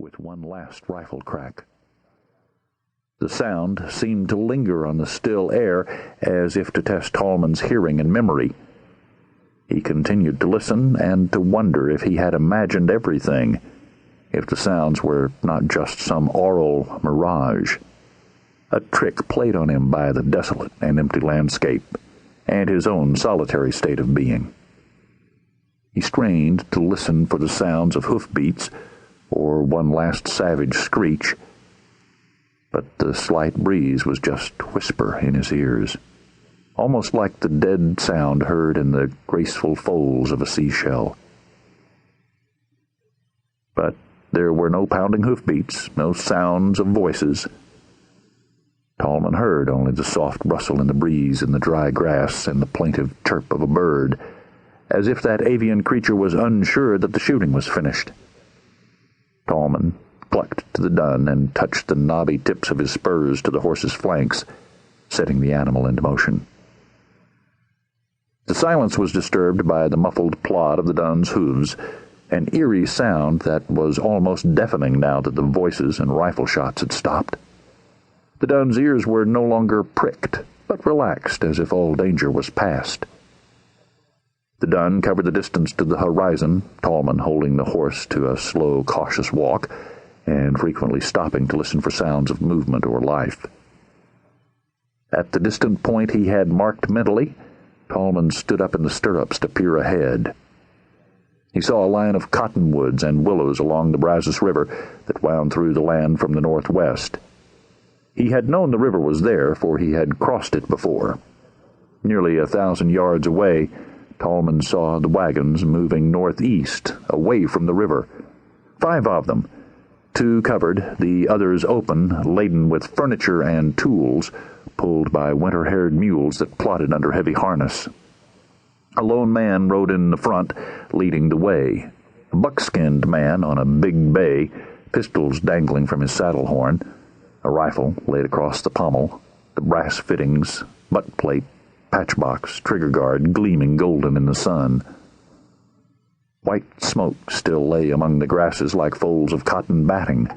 with one last rifle crack. The sound seemed to linger on the still air, as if to test Tallman's hearing and memory. He continued to listen and to wonder if he had imagined everything, if the sounds were not just some aural mirage, a trick played on him by the desolate and empty landscape, and his own solitary state of being. He strained to listen for the sounds of hoofbeats, or one last savage screech, but the slight breeze was just whisper in his ears, almost like the dead sound heard in the graceful folds of a seashell. But there were no pounding hoofbeats, no sounds of voices. Tallman heard only the soft rustle in the breeze in the dry grass and the plaintive chirp of a bird, as if that avian creature was unsure that the shooting was finished. Tallman clucked to the dun and touched the knobby tips of his spurs to the horse's flanks, setting the animal into motion. The silence was disturbed by the muffled plod of the dun's hooves, an eerie sound that was almost deafening now that the voices and rifle shots had stopped. The dun's ears were no longer pricked, but relaxed as if all danger was past. The dun covered the distance to the horizon, Tallman holding the horse to a slow, cautious walk, and frequently stopping to listen for sounds of movement or life. At the distant point he had marked mentally, Tallman stood up in the stirrups to peer ahead. He saw a line of cottonwoods and willows along the Brazos River that wound through the land from the northwest. He had known the river was there, for he had crossed it before. Nearly 1,000 yards away, Tallman saw the wagons moving northeast, away from the river. 5 of them, 2 covered, the others open, laden with furniture and tools, pulled by winter-haired mules that plodded under heavy harness. A lone man rode in the front, leading the way. A buck-skinned man on a big bay, pistols dangling from his saddle horn, a rifle laid across the pommel, the brass fittings, butt plate, patchbox, trigger guard gleaming golden in the sun. White smoke still lay among the grasses like folds of cotton batting,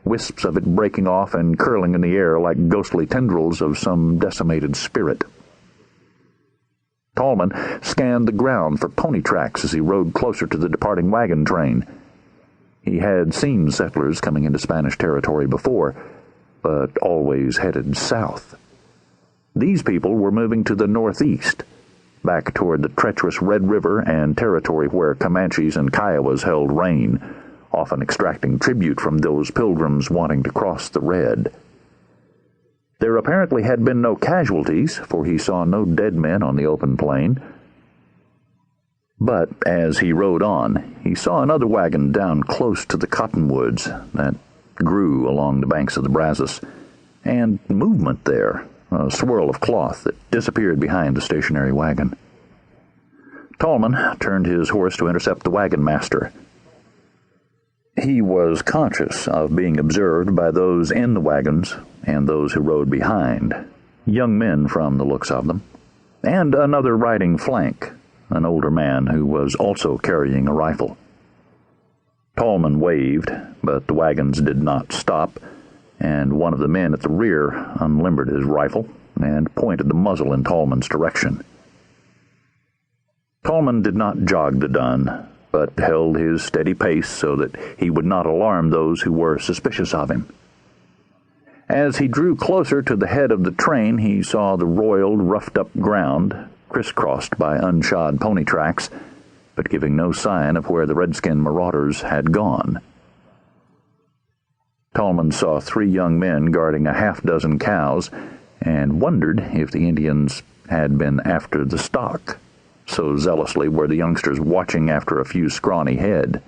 wisps of it breaking off and curling in the air like ghostly tendrils of some decimated spirit. Tallman scanned the ground for pony tracks as he rode closer to the departing wagon train. He had seen settlers coming into Spanish territory before, but always headed south. These people were moving to the northeast, back toward the treacherous Red River and territory where Comanches and Kiowas held reign, often extracting tribute from those pilgrims wanting to cross the Red. There apparently had been no casualties, for he saw no dead men on the open plain. But as he rode on, he saw another wagon down close to the cottonwoods that grew along the banks of the Brazos, and movement there, a swirl of cloth that disappeared behind the stationary wagon. Tallman turned his horse to intercept the wagon master. He was conscious of being observed by those in the wagons and those who rode behind, young men from the looks of them, and another riding flank, an older man who was also carrying a rifle. Tallman waved, but the wagons did not stop, and one of the men at the rear unlimbered his rifle and pointed the muzzle in Tallman's direction. Tallman did not jog the dun, but held his steady pace so that he would not alarm those who were suspicious of him. As he drew closer to the head of the train, he saw the roiled, roughed-up ground, crisscrossed by unshod pony tracks, but giving no sign of where the redskin marauders had gone. Tallman saw 3 young men guarding a half-dozen cows, and wondered if the Indians had been after the stock. So zealously were the youngsters watching after a few scrawny head.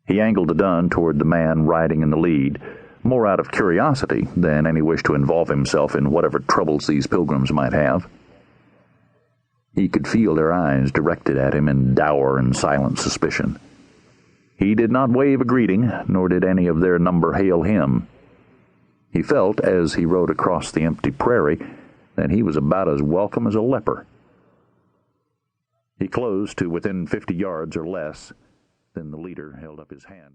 He angled the dun toward the man riding in the lead, more out of curiosity than any wish to involve himself in whatever troubles these pilgrims might have. He could feel their eyes directed at him in dour and silent suspicion. He did not wave a greeting, nor did any of their number hail him. He felt, as he rode across the empty prairie, that he was about as welcome as a leper. He closed to within 50 yards or less. Then the leader held up his hand.